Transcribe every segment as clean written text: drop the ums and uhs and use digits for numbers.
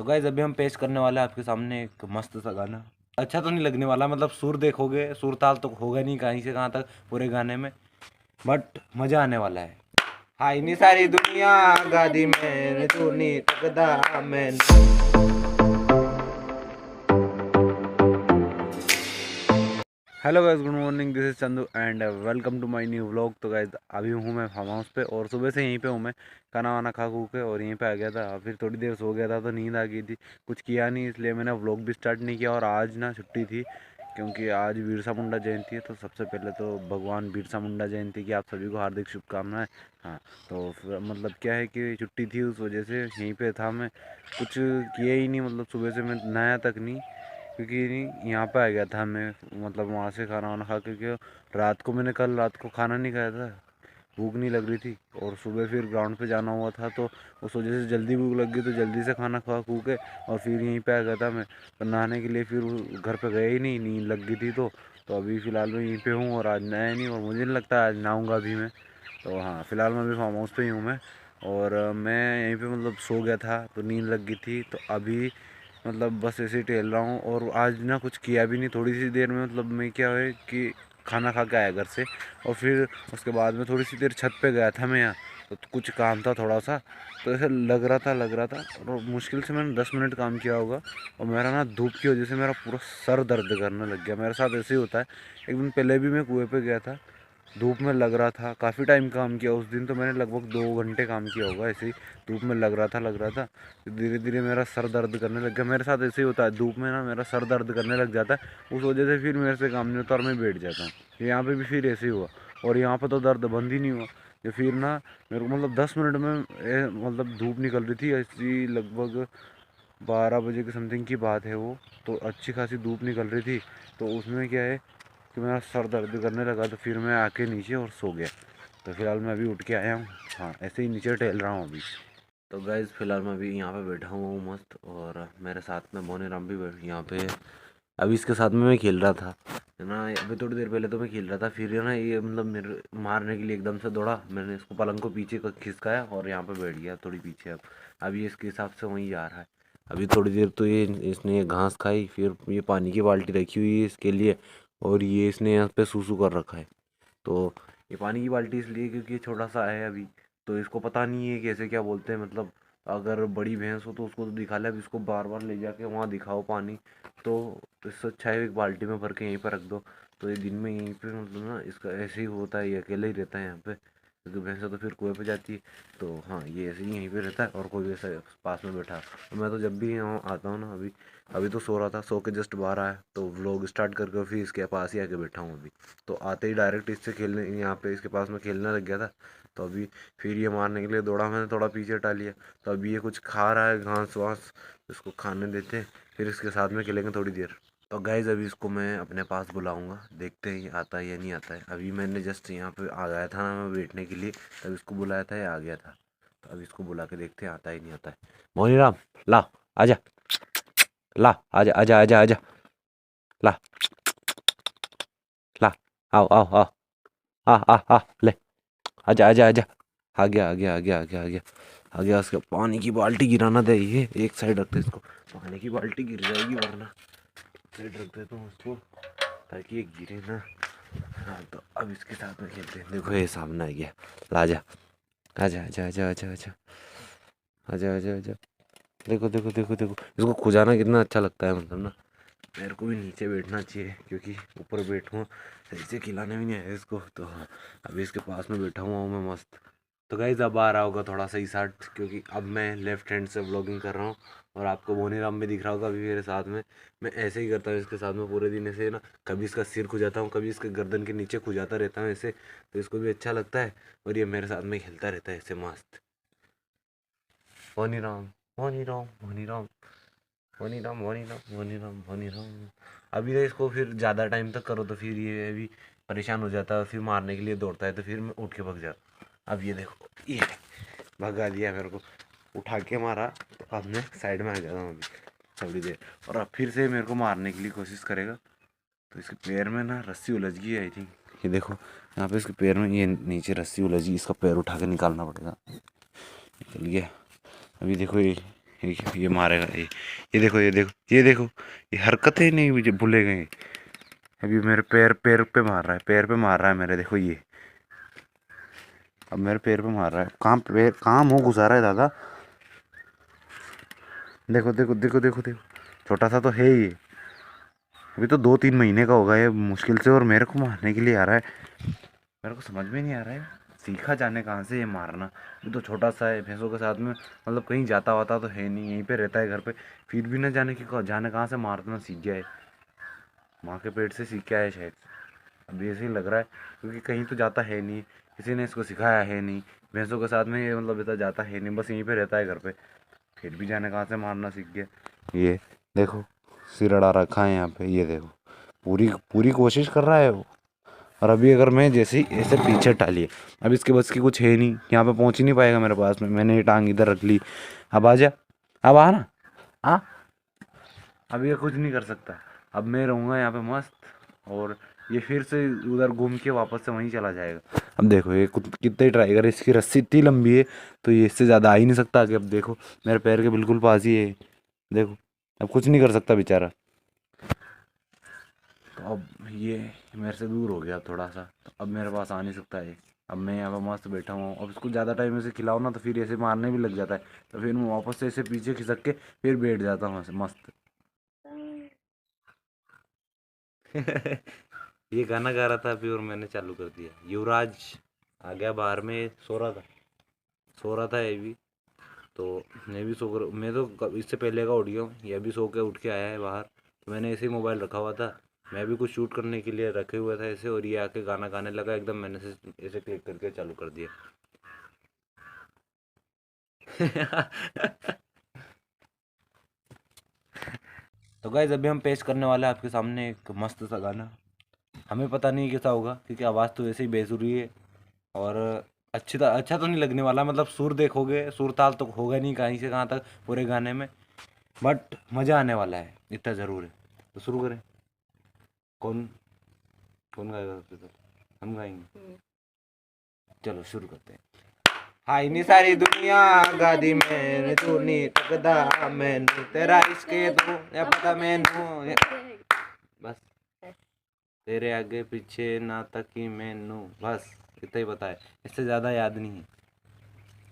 तो गाइस अभी हम पेश करने वाले हैं आपके सामने एक मस्त सा गाना। अच्छा तो नहीं लगने वाला, मतलब सुर देखोगे, सुर ताल तो होगा नहीं कहीं से कहाँ तक पूरे गाने में, बट मजा आने वाला है। हाय नी सारी दुनिया गादी में तू नी तकदा मैं। Hello guys, good morning, this is Chandu and welcome to my new vlog. तो गाइस अभी हूँ मैं फार्म हाउस पे और सुबह से यहीं पे हूँ मैं, खाना वाना खा खू के और यहीं पे आ गया था। फिर थोड़ी देर सो गया था तो नींद आ गई थी, कुछ किया नहीं, इसलिए मैंने व्लॉग भी स्टार्ट नहीं किया। और आज ना छुट्टी थी क्योंकि आज बिरसा मुंडा जयंती है। तो सबसे पहले तो भगवान बिरसा मुंडा जयंती की आप सभी को हार्दिक शुभकामनाएं। हाँ, तो फिर मतलब क्या है कि छुट्टी थी, उस वजह से यहीं पे था मैं, कुछ किया ही नहीं, मतलब सुबह से मैं नहाया तक नहीं, क्योंकि यहाँ पे आ गया था मैं, मतलब वहाँ से खाना वाना खा, क्योंकि मैंने कल रात को खाना नहीं खाया था, भूख नहीं लग रही थी। और सुबह फिर ग्राउंड पे जाना हुआ था तो उस वजह से जल्दी भूख लग गई, तो जल्दी से खाना खा खू के और फिर यहीं पे आ गया था मैं। पर नहाने के लिए फिर घर पे गया ही नहीं, नींद लग गई थी। तो अभी फ़िलहाल मैं यहीं पे हूँ और आज नहाया नहीं और मुझे नहीं लगता आज नहाऊँगा अभी मैं। तो हाँ, फ़िलहाल मैं अभी फार्म हाउस पे ही हूँ मैं। और मैं यहीं पे मतलब सो गया था तो नींद लग गई थी, तो अभी मतलब बस ऐसे ही टहल रहा हूँ। और आज ना कुछ किया भी नहीं, थोड़ी सी देर में मतलब मैं क्या है कि खाना खा के आया घर से, और फिर उसके बाद में थोड़ी सी देर छत पे गया था मैं यहाँ, तो कुछ काम था थोड़ा सा, तो ऐसे लग रहा था और मुश्किल से मैंने 10 मिनट काम किया होगा। और मेरा ना धूप की वजह से मेरा पूरा सर दर्द करने लग गया। मेरे साथ ऐसे ही होता है, एक दिन पहले भी मैं कुएँ पे गया था, धूप में लग रहा था, काफ़ी टाइम काम किया उस दिन, तो मैंने लगभग 2 घंटे काम किया होगा ऐसे ही, धूप में लग रहा था। तो धीरे धीरे मेरा सर दर्द करने लग गया। मेरे साथ ऐसे ही होता है, धूप में ना मेरा सर दर्द करने लग जाता है, उस वजह से फिर मेरे से काम नहीं होता और मैं बैठ जाता हूँ। यहाँ पे भी फिर ऐसे ही हुआ और यहाँ पे तो दर्द बंद ही नहीं हुआ। ये फिर ना मेरे को मतलब 10 मिनट में मतलब धूप निकल रही थी ऐसी, लगभग 12 बजे के समथिंग की बात है वो, तो अच्छी खासी धूप निकल रही थी। तो उसमें क्या है कि मेरा सर दर्द करने लगा, तो फिर मैं आके नीचे और सो गया। तो फिलहाल मैं अभी उठ के आया हूँ। हाँ, ऐसे ही नीचे टहल रहा हूँ अभी। तो गाइज़ फिलहाल मैं अभी यहाँ पे बैठा हुआ हूँ मस्त, और मेरे साथ में मोनी राम भी यहाँ पे, अभी इसके साथ में मैं खेल रहा था, है ना। अभी थोड़ी देर पहले तो मैं खेल रहा था, फिर है ना ये मतलब मेरे मारने के लिए एकदम से दौड़ा, मैंने इसको पलंग को पीछे खिसकाया और यहाँ पे बैठ गया थोड़ी पीछे। अब अभी इसके हिसाब से वहीं जा रहा है। अभी थोड़ी देर तो ये इसने ये घास खाई, फिर ये पानी की बाल्टी रखी हुई है इसके लिए, और ये इसने यहाँ पे सूसू कर रखा है। तो ये पानी की बाल्टी इसलिए क्योंकि ये छोटा सा है अभी, तो इसको पता नहीं है कैसे क्या बोलते हैं, मतलब अगर बड़ी भैंस हो तो उसको तो दिखा ले, अब इसको बार बार ले जाके वहाँ दिखाओ पानी, तो इससे अच्छा है एक बाल्टी में भर के यहीं पर रख दो। तो ये दिन में यहीं पे मतलब ना इसका ऐसे ही होता है, ये अकेले ही रहता है यहाँ पे, क्योंकि भैंसा तो फिर कुएं पे जाती है। तो हाँ, ये ऐसे ही यहीं पे रहता है और कोई ऐसा पास में बैठा। और मैं तो जब भी यहाँ आता हूँ ना, अभी अभी तो सो रहा था, सो के जस्ट बाहर आया तो व्लॉग स्टार्ट करके फिर इसके पास ही आके बैठा हूँ अभी। तो आते ही डायरेक्ट इससे खेलने, यहाँ पे इसके पास में खेलने लग गया था। तो अभी फिर ये मारने के लिए दौड़ा, मैंने थोड़ा पीछे हटा लिया। तो अभी ये कुछ खा रहा है घास वास, इसको खाने देते हैं, फिर इसके साथ में खेलेंगे थोड़ी देर। तो गाइज अभी इसको मैं अपने पास बुलाऊंगा, देखते हैं ये आता है या नहीं आता है। अभी मैंने जस्ट यहाँ पे आ गया था ना मैं बैठने के लिए, तब इसको बुलाया था, ये आ गया था। तो अभी इसको बुला के देखते हैं आता है नहीं आता है। मोनी राम, ला, आजा, ला, आजा आजा आजा आजा, ला, ला, आओ आओ आओ, आ ले, आजा आजा आजा, आ गया आ गया आ गया आ गया आ गया आ गया। उसका पानी की बाल्टी गिराना दे, ये एक साइड रखते इसको, पानी की बाल्टी गिर जाएगी वरना। साइड रख देता हूँ उसको ताकि ये गिरे ना। हाँ, तो अब इसके साथ में खेलते हैं। देखो ये सामने आ गया, आजा आजा आजा आजा आजा आजा आजा आजा आजा। देखो देखो देखो देखो, इसको खुजाना कितना अच्छा लगता है, मतलब ना मेरे को भी नीचे बैठना चाहिए, क्योंकि ऊपर बैठूँ सही से खिलाने भी नहीं आया इसको। तो हाँ, अभी इसके पास में बैठा हुआ हूँ मैं मस्त। तो गाइज़ अब आ रहा होगा थोड़ा सा ही साथ, क्योंकि अब मैं लेफ्ट हैंड से व्लॉगिंग कर रहा हूँ, और आपको बोनी राम भी दिख रहा होगा अभी मेरे साथ में। मैं ऐसे ही करता हूँ इसके साथ में पूरे दिन, ऐसे ना कभी इसका सिर खुजाता हूँ, कभी इसके गर्दन के नीचे खुजाता रहता हूँ ऐसे, तो इसको भी अच्छा लगता है और ये मेरे साथ में खेलता रहता है ऐसे मस्त। बोनी राम, बोनी राम, बोनी राम, बोनी राम, बोनी राम, बोनी राम, बोनी राम। अभी ना इसको फिर ज़्यादा टाइम तक करो तो फिर ये भी परेशान हो जाता है, फिर मारने के लिए दौड़ता है, तो फिर मैं उठ के भग जाता। अब ये देखो, ये भगा दिया मेरे को, उठा के मारा, तो अब मैं साइड में आ जाता हूँ अभी थोड़ी देर, और अब फिर से मेरे को मारने के लिए कोशिश करेगा। तो इसके पैर में ना रस्सी उलझ गई है आई थिंक, ये देखो यहाँ पे इसके पैर में ये नीचे रस्सी उलझी, इसका पैर उठा के निकालना पड़ेगा। चल गया, अभी देखो ये ये मारेगा ये देखो ये देखो ये देखो, ये हरकतें नहीं मुझे भूले गए। अभी मेरे पैर पैर पे मार रहा है, पैर पे मार रहा है मेरे, देखो ये अब मेरे पैर पे मार रहा है। काम हो घुसा रहा है दादा। देखो देखो देखो देखो देखो, छोटा सा तो है ही ये। अभी तो 2-3 महीने का होगा ये मुश्किल से, और मेरे को मारने के लिए आ रहा है। मेरे को समझ में नहीं आ रहा है सीखा जाने कहाँ से ये मारना। अभी तो छोटा सा है, भैंसों के साथ में मतलब कहीं जाता वाता तो है नहीं, यहीं पे रहता है घर पे। फिर भी ना जाने कहाँ से मारना सीख गया है। माँ के पेट से सीख के आया है शायद। अभी ऐसे ही लग रहा है, क्योंकि कहीं तो जाता है नहीं, किसी ने इसको सिखाया है नहीं। भैंसों के साथ में ये मतलब इतना जाता है नहीं, बस यहीं पे रहता है घर पे। फिर भी जाने कहाँ से मारना सीख गया। ये देखो सिर अड़ा रखा है यहाँ पे, ये देखो पूरी पूरी कोशिश कर रहा है वो। और अभी अगर मैं जैसे ही ऐसे पीछे टालिए, अब इसके बस की कुछ है नहीं, यहाँ पे पहुँच ही नहीं पाएगा मेरे पास में। मैंने ये टांग इधर रख ली, अब आ जा, अब आ ना, आ। अब ये कुछ नहीं कर सकता। अब मैं रहूँगा यहाँ पे मस्त, और ये फिर से उधर घूम के वापस से वहीं चला जाएगा। अब देखो ये कितना ही ट्राई करे, इसकी रस्सी इतनी लंबी है तो ये इससे ज़्यादा आ ही नहीं सकता आगे। अब देखो मेरे पैर के बिल्कुल पास ही है, देखो अब कुछ नहीं कर सकता बेचारा। तो अब ये मेरे से दूर हो गया थोड़ा सा, तो अब मेरे पास आ नहीं सकता है। अब मैं यहाँ पर मस्त बैठा हूँ, अब इसको ज़्यादा टाइम ऐसे खिलाओ ना तो फिर ऐसे मारने भी लग जाता है। तो फिर मैं वापस से ऐसे पीछे खिसक के फिर बैठ जाता हूँ मस्त। ये गाना गा रहा था अभी और मैंने चालू कर दिया। युवराज आ गया बाहर में, सो रहा था ये भी। तो मैं भी मैं तो इससे पहले का उठ गया हूँ, ये भी सो के उठ के आया है बाहर। तो मैंने ऐसे ही मोबाइल रखा हुआ था, मैं भी कुछ शूट करने के लिए रखे हुआ था ऐसे, और ये आके गाना गाने लगा एकदम। मैंने ऐसे क्लिक करके चालू कर दिया। तो गाइस अभी हम पेश करने वाले हैं आपके सामने एक मस्त सा गाना। हमें पता नहीं कैसा होगा, क्योंकि आवाज़ तो वैसे ही बेसुरी है, और अच्छा तो नहीं लगने वाला। मतलब सुर देखोगे, सुर ताल तो होगा नहीं कहीं से कहाँ तक पूरे गाने में, बट मज़ा आने वाला है, इतना ज़रूर है। तो शुरू करें। कौन कौन गाएगा सबसे पहले? हम गाएंगे, चलो शुरू करते हैं। हाय नी सारी दुनिया गादी मैंने तू नी तकदा मैनू तेरा इश्क तू या पता मैनू, बस तेरे आगे पीछे ना तकी मैनू, बस इतना ही पता है, इससे ज़्यादा याद नहीं है।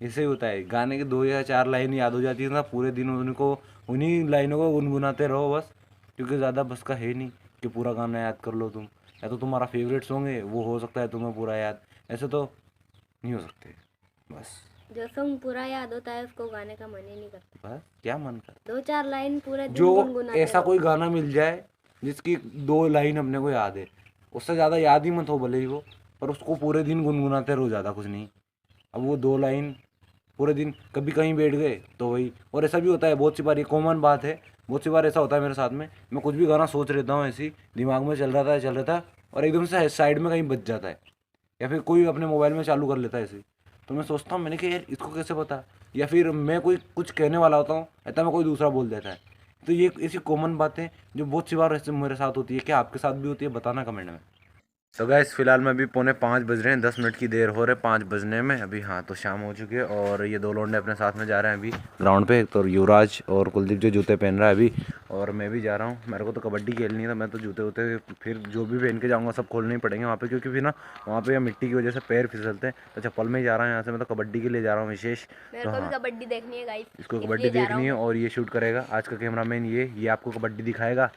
इससे ही होता है, गाने के 2 या 4 लाइन याद हो जाती है ना, पूरे दिन उनको उन्हीं लाइनों को गुनगुनाते रहो बस। क्योंकि ज़्यादा बस का है नहीं कि पूरा गाना याद कर लो तुम। या तो तुम्हारा फेवरेट सॉन्ग है वो हो सकता है तुम्हें पूरा याद, ऐसे तो नहीं हो सकते। बस जो सॉन्ग पूरा याद होता है उसको गाने का मन ही नहीं करता। बस क्या मन करता 2-4 लाइन पूरे दिन जो गुनगुनाते ऐसा रहो। कोई गाना मिल जाए जिसकी 2 लाइन अपने को याद है, उससे ज़्यादा याद ही मत हो भले ही वो, पर उसको पूरे दिन गुनगुनाते रहो, ज़्यादा कुछ नहीं। अब वो 2 लाइन पूरे दिन कभी कहीं बैठ गए तो वही। और ऐसा भी होता है बहुत सी बार, ये कॉमन बात है, बहुत सी बार ऐसा होता है मेरे साथ में, मैं कुछ भी गाना सोच रहता हूँ ऐसे ही दिमाग में चल रहा था और एकदम से साइड में कहीं बच जाता है, या फिर कोई अपने मोबाइल में चालू कर लेता है ऐसे। तो मैं सोचता हूँ मैंने कि यार इसको कैसे पता, या फिर मैं कोई कुछ कहने वाला होता हूँ ऐसा में कोई दूसरा बोल देता है। तो ये ऐसी कॉमन बातें जो बहुत सी बार ऐसे मेरे साथ होती है, क्या आपके साथ भी होती है? बताना कमेंट में। तो गैस फिलहाल में अभी 4:45 बज रहे हैं, 10 मिनट की देर हो रहे 5 बजने में अभी। हाँ तो शाम हो चुकी है, और ये 2 लौंडे अपने साथ में जा रहे हैं अभी ग्राउंड पे। तो युवराज और कुलदीप जो जूते पहन रहा है अभी, और मैं भी जा रहा हूँ। मेरे को तो कबड्डी खेलनी है, तो मैं तो जूते वूते फिर जो भी पहन के जाऊँगा सब खोलने ही पड़ेंगे वहाँ पे, क्योंकि फिर ना वहाँ पे मिट्टी की वजह से पैर फिसलते हैं। तो चप्पल में ही जा रहा हूँ यहाँ से, मैं तो कबड्डी के लिए जा रहा हूँ विशेष। तो हाँ कबड्डी देखनी है गाइस, इसको कबड्डी देखनी है, और ये शूट करेगा आज का कैमरामैन, ये आपको कबड्डी दिखाएगा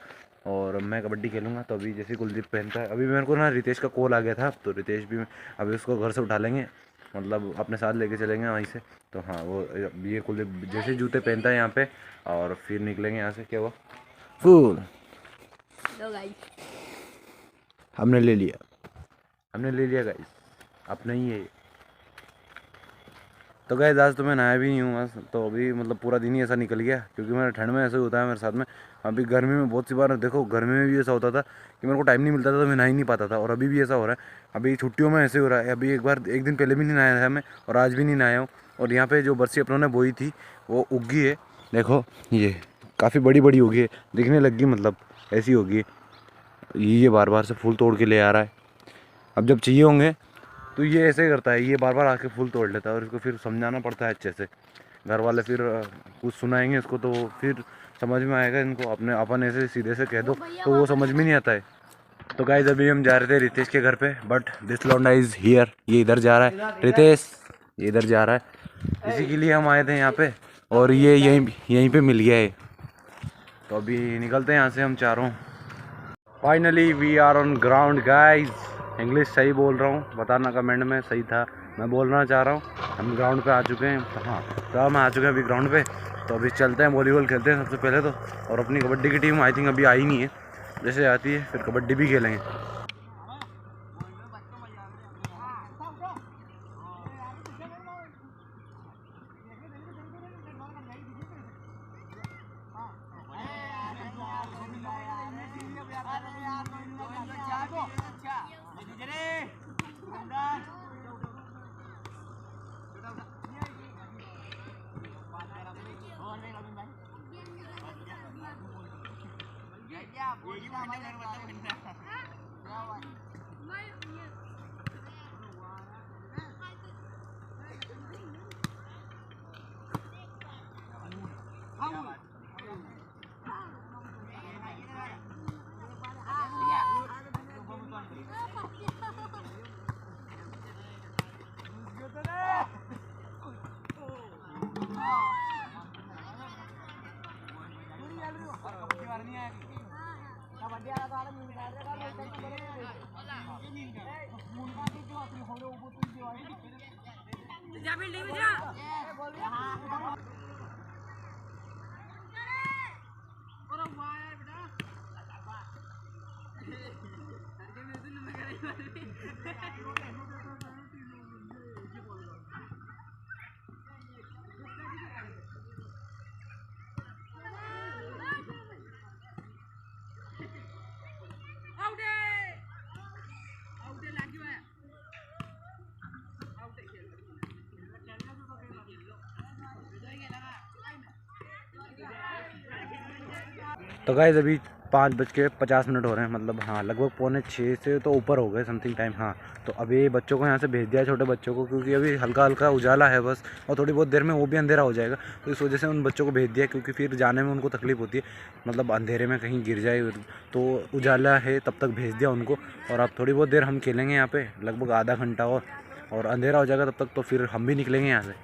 और मैं कबड्डी खेलूँगा। तो अभी जैसे कुलदीप पहनता है, अभी मेरे को ना रितेश का कॉल आ गया था, तो रितेश भी अभी उसको घर से उठा लेंगे, मतलब अपने साथ लेके चलेंगे वहीं से। तो हाँ वो ये कुलदीप जैसे जूते पहनता है यहाँ पे, और फिर निकलेंगे यहाँ से। क्या हुआ? फूल हमने ले लिया गाइस, अपना ही है। तो गैस आज तो मैं नहाया भी नहीं हूँ बस, तो अभी मतलब पूरा दिन ही ऐसा निकल गया, क्योंकि मेरे ठंड में ऐसा ही होता है मेरे साथ में। अभी गर्मी में बहुत सी बार देखो, गर्मी में भी ऐसा होता था कि मेरे को टाइम नहीं मिलता था तो मैं नहा ही नहीं पाता था, और अभी भी ऐसा हो रहा है। अभी छुट्टियों में ऐसे हो रहा है। अभी एक दिन पहले भी नहीं नहाया था मैं, और आज भी नहीं नहाया हूँ। और यहाँ पर जो बरसी अपनों ने बोई थी वो उगी है, देखो ये काफ़ी बड़ी बड़ी उगी है, दिखने लग गई, मतलब ऐसी होगी। ये बार बार से फूल तोड़ के ले आ रहा है, अब जब चाहिए होंगे तो ये ऐसे करता है, ये बार बार आके फूल तोड़ लेता है, और इसको फिर समझाना पड़ता है अच्छे से। घर वाले फिर कुछ सुनाएंगे इसको तो फिर समझ में आएगा इनको। अपने अपन ऐसे सीधे से कह दो तो वो समझ में नहीं आता है। तो गाइस अभी हम जा रहे थे रितेश के घर पे, बट दिस लौंडा इज़ हियर। ये इधर जा रहा है, रितेश ये इधर जा रहा है। इसी के लिए हम आए थे यहाँ पे और ये यहीं पे मिल गया है। तो अभी निकलते हैं यहाँ से हम चारों। Finally we are on ground guys. English सही बोल रहा हूँ, बताना कमेंट में सही था। मैं बोलना चाह रहा हूँ हम ग्राउंड पे आ चुके हैं। हाँ तो हम आ चुके हैं अभी ग्राउंड पे। तो अभी चलते हैं, वॉलीबॉल खेलते हैं सबसे पहले तो। और अपनी कबड्डी की टीम आई थिंक अभी आई नहीं है, जैसे आती है फिर कबड्डी भी खेलेंगे। तो गाइस अभी 5:50 हो रहे हैं, मतलब हाँ लगभग 5:45 से तो ऊपर हो गए समथिंग टाइम। हाँ तो अभी बच्चों को यहाँ से भेज दिया, छोटे बच्चों को, क्योंकि अभी हल्का हल्का उजाला है बस, और थोड़ी बहुत देर में वो भी अंधेरा हो जाएगा। तो इस वजह से उन बच्चों को भेज दिया, क्योंकि फिर जाने में उनको तकलीफ होती है, मतलब अंधेरे में कहीं गिर जाए। तो उजाला है तब तक भेज दिया उनको। और अब थोड़ी बहुत देर हम खेलेंगे यहाँ पे, लगभग आधा घंटा और अंधेरा हो जाएगा तब तक, तो फिर हम भी निकलेंगे यहाँ से।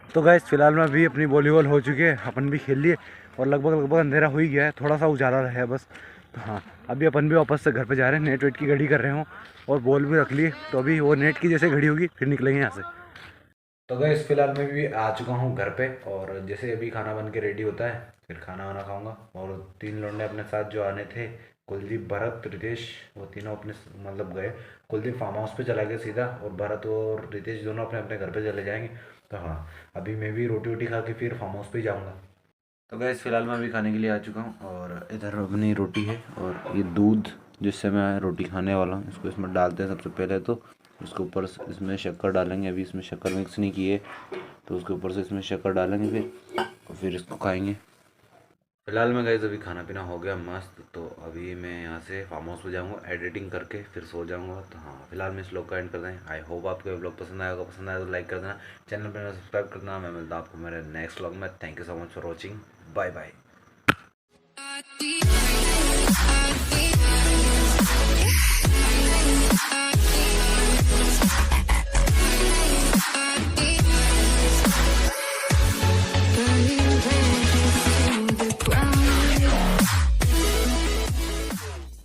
तो गाइस फिलहाल में भी अपनी वॉलीबॉल हो चुकी है, अपन भी खेल लिए और लगभग अंधेरा हो ही गया है, थोड़ा सा उजाला है बस। तो हाँ अभी अपन भी वापस से घर पे जा रहे हैं, नेट वेट की घड़ी कर रहे हो और बॉल भी रख लिए। तो अभी वो नेट की जैसे घड़ी होगी फिर निकलेंगे यहाँ से। तो गाइस फिलहाल मैं भी आ चुका हूँ घर पे, और जैसे अभी खाना बन के रेडी होता है फिर खाना वाना खाऊंगा। और 3 लौंडे अपने साथ जो आने थे, कुलदीप, भरत, रितेश, वो तीनों अपने मतलब गए। कुलदीप फार्म हाउस पे चला गया सीधा, और भरत और रितेश दोनों अपने अपने घर पे चले जाएंगे। तो हाँ अभी मैं भी रोटी वोटी खा के फिर फार्म हाउस पे जाऊँगा। तो गैस फिलहाल मैं अभी खाने के लिए आ चुका हूँ, और इधर अपनी रोटी है और ये दूध जिससे मैं रोटी खाने वाला हूँ, इसको इसमें डालते हैं सबसे पहले। तो इसके ऊपर इसमें शक्कर डालेंगे, अभी इसमें शक्कर मिक्स नहीं की है, तो उसके ऊपर से इसमें शक्कर डालेंगे फिर, और फिर इसको खाएंगे। फिलहाल मैं गाइस अभी खाना पीना हो गया मस्त। तो अभी मैं यहाँ से फार्म हाउस पे जाऊँगा, एडिटिंग करके फिर सो जाऊँगा। तो हाँ फिलहाल मैं इस व्लॉग का एंड कर दें। आई होप आपको ये व्लॉग पसंद आएगा, पसंद आया तो लाइक कर देना, चैनल पर सब्सक्राइब कर देना। मैं मिलता हूँ आपको मेरे नेक्स्ट व्लॉग में। Thank you so much for watching, bye bye.